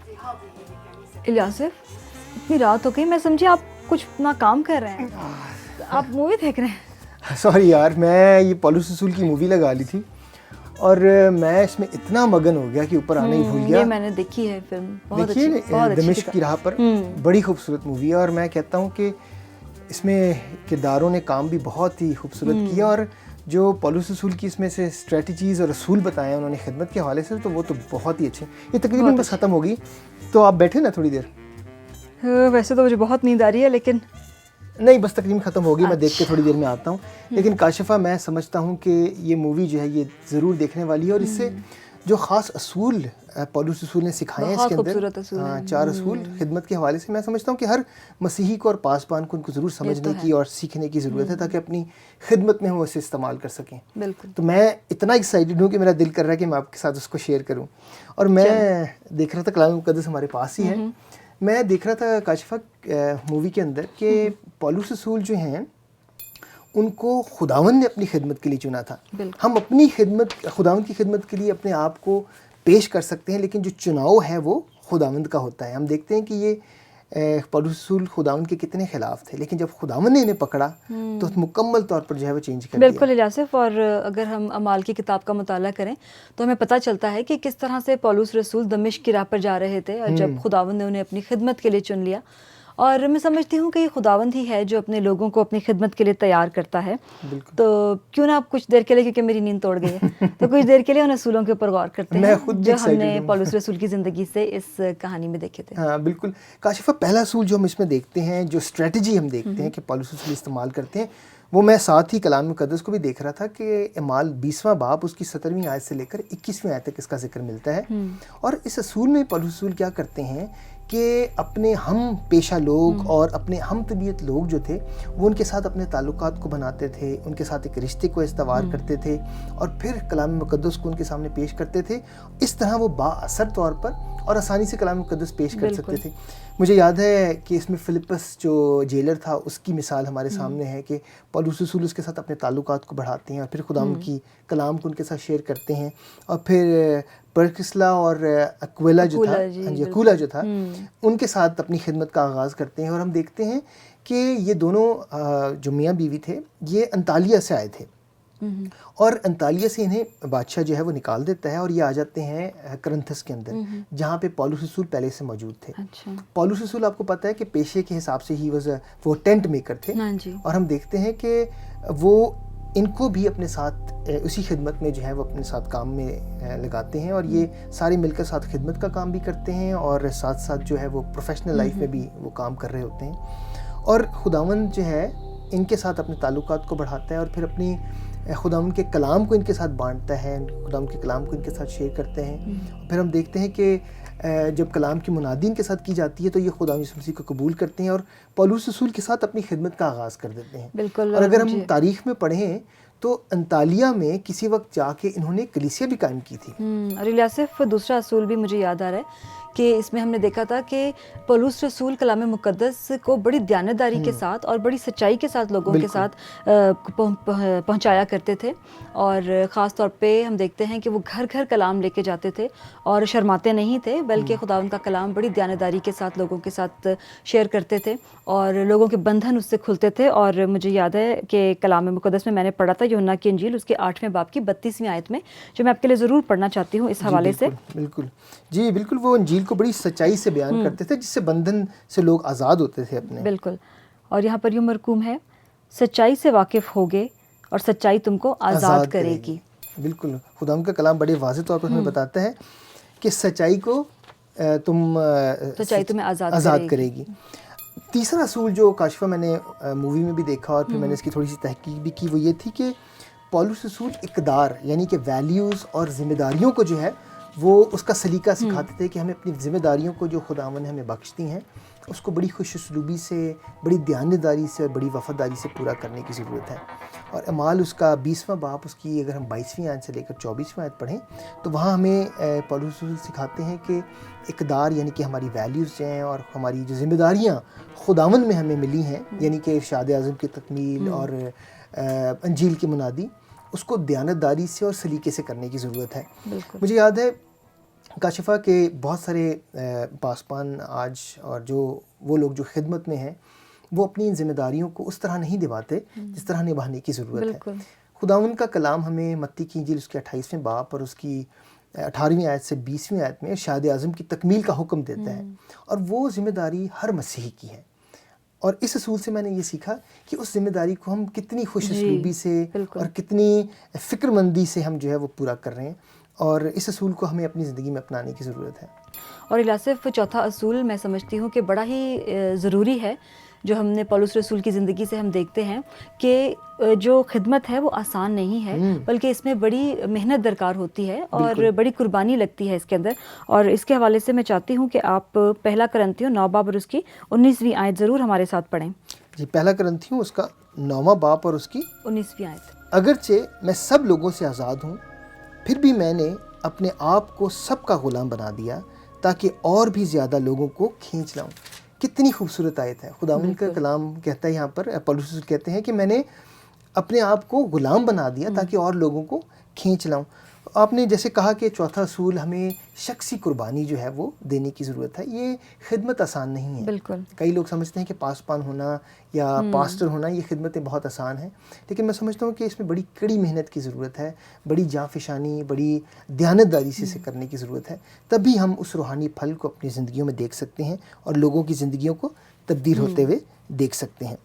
इलियासिफ, इतनी रात हो गई, मैं समझी आप कुछ ना काम कर रहे हैं, आप मूवी देख रहे हैं। सॉरी यार, मैं ये पॉलुस रसूल की मूवी लगा ली थी और मैं इसमें इतना मगन हो गया कि ऊपर आना ही भूल गया। ये मैंने देखी है फिल्म, बहुत अच्छी, देखिए बहुत अच्छी दमिश्क की राह पर बड़ी खूबसूरत मूवी है और मैं कहता हूँ कि इसमें किरदारों ने काम भी बहुत ही खूबसूरत किया और जो पॉलुस रसूल की इसमें से स्ट्रेटजीज़ और असूल बताए हैं उन्होंने खिदमत के हवाले से, तो वो तो बहुत ही अच्छे। ये तकरीबन बस ख़त्म हो गई, तो आप बैठे ना थोड़ी देर। वैसे तो मुझे बहुत नींद आ रही है, लेकिन नहीं, बस तकरीबन ख़त्म हो गई, मैं देख के थोड़ी देर में आता हूँ। लेकिन काशिफ़ा, मैं समझता हूँ कि ये मूवी जो है ये ज़रूर देखने वाली है और इससे जो ख़ास असूल पॉलुस रसूल ने सिखाए हैं इसके अंदर, 4 असूल खिदमत के हवाले से, मैं समझता हूँ कि हर मसीही को और पासबान को उनको ज़रूर समझने की और सीखने की ज़रूरत है ताकि अपनी खिदमत में हम उसे इस्तेमाल कर सकें। बिल्कुल। तो मैं इतना एक्साइटेड हूँ कि मेरा दिल कर रहा है कि मैं आपके साथ उसको शेयर करूँ। और मैं देख रहा था, कलाम मुक़द्दस हमारे पास ही है, मैं देख रहा था काशिफ़ा मूवी के अंदर कि पॉलुस रसूल जो हैं उनको खुदावंद ने अपनी खिदमत के लिए चुना था। हम अपनी खिदमत, खुदावंद की खिदमत के लिए अपने आप को पेश कर सकते हैं, लेकिन जो चुनाव है वो खुदावंद का होता है। हम देखते हैं कि ये पॉलुस रसूल खुदावंद के कितने खिलाफ थे, लेकिन जब खुदावंद ने इन्हें पकड़ा तो मुकम्मल तौर पर जो है वो चेंज कर दिया। बिल्कुल इलियासिफ, और अगर हम अमाल की किताब का मुताला करें तो हमें पता चलता है कि किस तरह से पौलुस रसूल दमिश्क की राह पर जा रहे थे और जब खुदावंद ने उन्हें अपनी खिदमत के लिए चुन लिया। और मैं समझती हूँ कि ये खुदावंद ही है जो अपने लोगों को अपनी खिदमत के लिए तैयार करता है। तो क्यों ना आप कुछ देर के लिए, क्योंकि मेरी नींद तोड़ गई है, तो कुछ देर के लिए उन असूलों के ऊपर गौर करते हैं जो हमने पौलुस रसूल की ज़िंदगी से इस कहानी में देखे थे। हाँ बिल्कुल काशिफ़ा, पहला असूल जो हम इसमें देखते हैं, जो स्ट्रेटजी हम देखते हैं कि पौलुस रसूल इस्तेमाल करते हैं, वो मैं साथ ही कलाम मुक़द्दस को भी देख रहा था कि अमाल 20वां बाब उसकी 17वीं आयत से लेकर 21वीं आयत तक इसका जिक्र मिलता है। और इस असूल में पौलुस रसूल क्या करते हैं कि अपने हम पेशा लोग और अपने हम तबीयत लोग जो थे वो उनके साथ अपने ताल्लुकात को बनाते थे, उनके साथ एक रिश्ते को इस्तवार करते थे और फिर कलाम मुक़द्दस को उनके सामने पेश करते थे। इस तरह वो बाअसर तौर पर और आसानी से कलाम मुक़द्दस पेश कर सकते थे। मुझे याद है कि इसमें फिलिपस जो जेलर था उसकी मिसाल हमारे सामने है कि पौलुस रसूल उसके साथ अपने ताल्लुकात को बढ़ाते हैं और फिर खुदाम की कलाम को उनके साथ शेयर करते हैं। और फिर परकिस्ला और अक्विला जो था, अक्विला जो था, उनके साथ अपनी खिदमत का आगाज़ करते हैं। और हम देखते हैं कि ये दोनों जो मियाँ बीवी थे ये अंतालिया से आए थे और अंतालिया से इन्हें बादशाह जो है वो निकाल देता है और ये आ जाते हैं करंथस के अंदर, जहाँ पे पौलुस रसूल पहले से मौजूद थे। पौलुस रसूल आपको पता है कि पेशे के हिसाब से ही वो टेंट मेकर थे और हम देखते हैं कि वो इनको भी अपने साथ उसी खिदमत में जो है वो अपने साथ काम में लगाते हैं और ये सारे मिलकर साथ खिदमत का काम भी करते हैं और साथ साथ जो है वो प्रोफेशनल लाइफ में भी वो काम कर रहे होते हैं। और खुदावंद जो है इनके साथ अपने ताल्लुकात को बढ़ाता है और फिर अपनी खुदावंद के कलाम को इनके साथ बांटता है, खुदावंद के कलाम को इनके साथ शेयर करते हैं। फिर हम देखते हैं कि जब कलाम की मुनादी इनके साथ की जाती है तो ये खुदा यीशु मसीह को कबूल करते हैं और पौलुस रसूल के साथ अपनी खिदमत का आगाज़ कर देते हैं। बिल्कुल। और अगर हम तारीख़ में पढ़ें तो अंतालिया में किसी वक्त जाके इन्होंने कलीसिया भी कायम की थी। और इलियासिफ, दूसरा असूल भी मुझे याद आ रहा है कि इसमें हमने देखा था कि पौलुस रसूल कलाम मुक़द्दस को बड़ी दयानतदारी के साथ और बड़ी सच्चाई के साथ लोगों के साथ पहुंचाया करते थे। और ख़ास तौर पे हम देखते हैं कि वो घर घर कलाम लेके जाते थे और शर्माते नहीं थे, बल्कि खुदावंद का कलाम बड़ी दयानतदारी के साथ लोगों के साथ शेयर करते थे और लोगों के बंधन उससे खुलते थे। और मुझे याद है कि कलाम मुक़द्दस में मैंने पढ़ा था यूहन्ना की इंजील उसके 8वें बाब की 32वीं आयत में, जो मैं आपके लिए ज़रूर पढ़ना चाहती हूँ इस हवाले से। बिल्कुल जी, बिल्कुल। वो इंजील को बड़ी सच्चाई से बयान करते थे जिससे बंधन से लोग आज़ाद होते थे अपने। बिल्कुल। और यहाँ पर यूँ मरकूम है, सच्चाई से वाकिफ़ होगे और सच्चाई तुमको आज़ाद करेगी। बिल्कुल, खुदाम का कलाम बड़े वाज़ेह तौर पर हमें बताता है कि सच्चाई तुम्हें आज़ाद करेगी। तीसरा असूल जो काशिफ़ा मैंने मूवी में भी देखा और फिर मैंने इसकी थोड़ी सी तहकीक भी की, वो ये थी कि पौलुस रसूल इक़दार यानी कि वैल्यूज़ और ज़िम्मेदारियों को जो है वो उसका सलीका सिखाते थे कि हमें अपनी ज़िम्मेदारियों को जो खुदावंद ने हमें बख्श दी हैं उसको बड़ी खुश उसलूबी से, बड़ी दयानतदारी से और बड़ी वफ़ादारी से पूरा करने की ज़रूरत है। और अमाल उसका 20वां बाब उसकी अगर हम 22वीं आयत से लेकर 24वीं आयत पढ़ें तो वहाँ हमें पौलुस रसूल सिखाते हैं कि इक़दार यानी कि हमारी वैल्यूज़ हैं और हमारी जो ज़िम्मेदारियाँ खुदावंद में हमें मिली हैं, यानी कि इरशाद आज़म की तकमील और अंजील की मुनादी, उसको दयानतदारी से और सलीके से करने की ज़रूरत है। मुझे याद है काशिफ़ा के बहुत सारे पासबान आज और जो वो लोग जो खिदमत में हैं वो अपनी ज़िम्मेदारियों को उस तरह नहीं निभाते जिस तरह निभाने की ज़रूरत है। बिल्कुल। खुदावंद का कलाम हमें मत्ती की इंजील उसके 28वें बाब और उसकी 18वीं आयत से 20वीं आयत में शाद आज़म की तकमील का हुक्म देता है, और वो ज़िम्मेदारी हर मसीही की है। और इस असूल से मैंने ये सीखा कि उस ज़िम्मेदारी को हम कितनी खुश असलूबी से और कितनी फ़िक्रमंदी से हम जो है वो पूरा कर रहे हैं, और इस असूल को हमें अपनी ज़िंदगी में अपनाने की ज़रूरत है। और इलासिफ, चौथा असूल मैं समझती हूँ कि बड़ा ही ज़रूरी है, जो हमने पौलुस रसूल की ज़िंदगी से हम देखते हैं कि जो खिदमत है वो आसान नहीं है, बल्कि इसमें बड़ी मेहनत दरकार होती है और बड़ी कुर्बानी लगती है इसके अंदर। और इसके हवाले से मैं चाहती हूँ कि आप पहला करंथियों 9 बाब और उसकी 19वीं आयत ज़रूर हमारे साथ पढ़ें। जी, पहला करंथियों उसका 9वां बाब और उसकी 19वीं आयत। अगरचे मैं सब लोगों से आज़ाद हूँ, फिर भी मैंने अपने आप को सबका ग़ुलाम बना दिया ताकि और भी ज़्यादा लोगों को खींच लाऊं। कितनी खूबसूरत आयत है। खुदावंद का कलाम कहता है यहाँ पर, पौलुस रसूल कहते हैं कि मैंने अपने आप को ग़ुलाम बना दिया ताकि और लोगों को खींच लाऊं। आपने जैसे कहा कि चौथा असूल हमें शख्सी कुर्बानी जो है वो देने की ज़रूरत है। ये खिदमत आसान नहीं है। बिल्कुल। कई लोग समझते हैं कि पासबान होना या पास्टर होना ये खिदमतें बहुत आसान हैं, लेकिन मैं समझता हूँ कि इसमें बड़ी कड़ी मेहनत की ज़रूरत है, बड़ी जाँफशानी, बड़ी दयानतदारी से इसे करने की ज़रूरत है। तभी हम उस रूहानी फल को अपनी ज़िंदगियों में देख सकते हैं और लोगों की ज़िंदगियों को तब्दील होते हुए देख सकते हैं।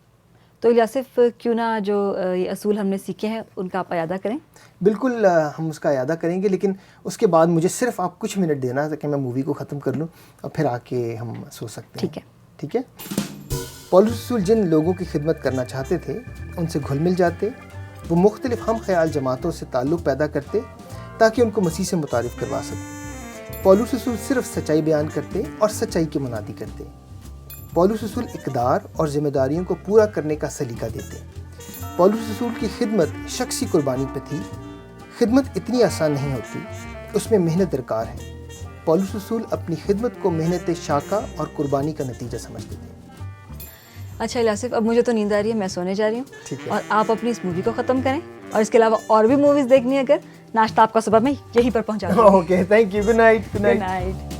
तो इलासिफ, क्यों ना जो ये असूल हमने सीखे हैं उनका आप अयादा करें। बिल्कुल, हम उसका अयादा करेंगे, लेकिन उसके बाद मुझे सिर्फ आप कुछ मिनट देना ताकि मैं मूवी को ख़त्म कर लूँ और फिर आके हम सो सकते हैं। ठीक है। ठीक है। पौलुस रसूल जिन लोगों की खिदमत करना चाहते थे उनसे घुल मिल जाते। वो मुख्तलिफ हम ख्याल जमातों से ताल्लुक़ पैदा करते ताकि उनको मसीह से मुतारिफ़ करवा सकें। पौलुस रसूल सिर्फ सच्चाई बयान करते और सच्चाई की मुनादी करते। पौलुस रसूल इक़दार और ज़िम्मेदारियों को पूरा करने का सलीका देते। पौलुस रसूल की खिदमत शख्सी कुर्बानी पे थी। खिदमत इतनी आसान नहीं होती, उसमें मेहनत दरकार है। पौलुस रसूल अपनी खिदमत को मेहनत शाका और कुर्बानी का नतीजा समझते थे। अच्छा इलासिफ, अब मुझे तो नींद आ रही है, मैं सोने जा रही हूँ। ठीक है। और आप अपनी इस मूवी को ख़त्म करें, और इसके अलावा और भी मूवीज़ देखनी है अगर, नाश्ता आपका सुबह में यहीं पर पहुँचा दूँगी। Okay, thank you, good night. Good night.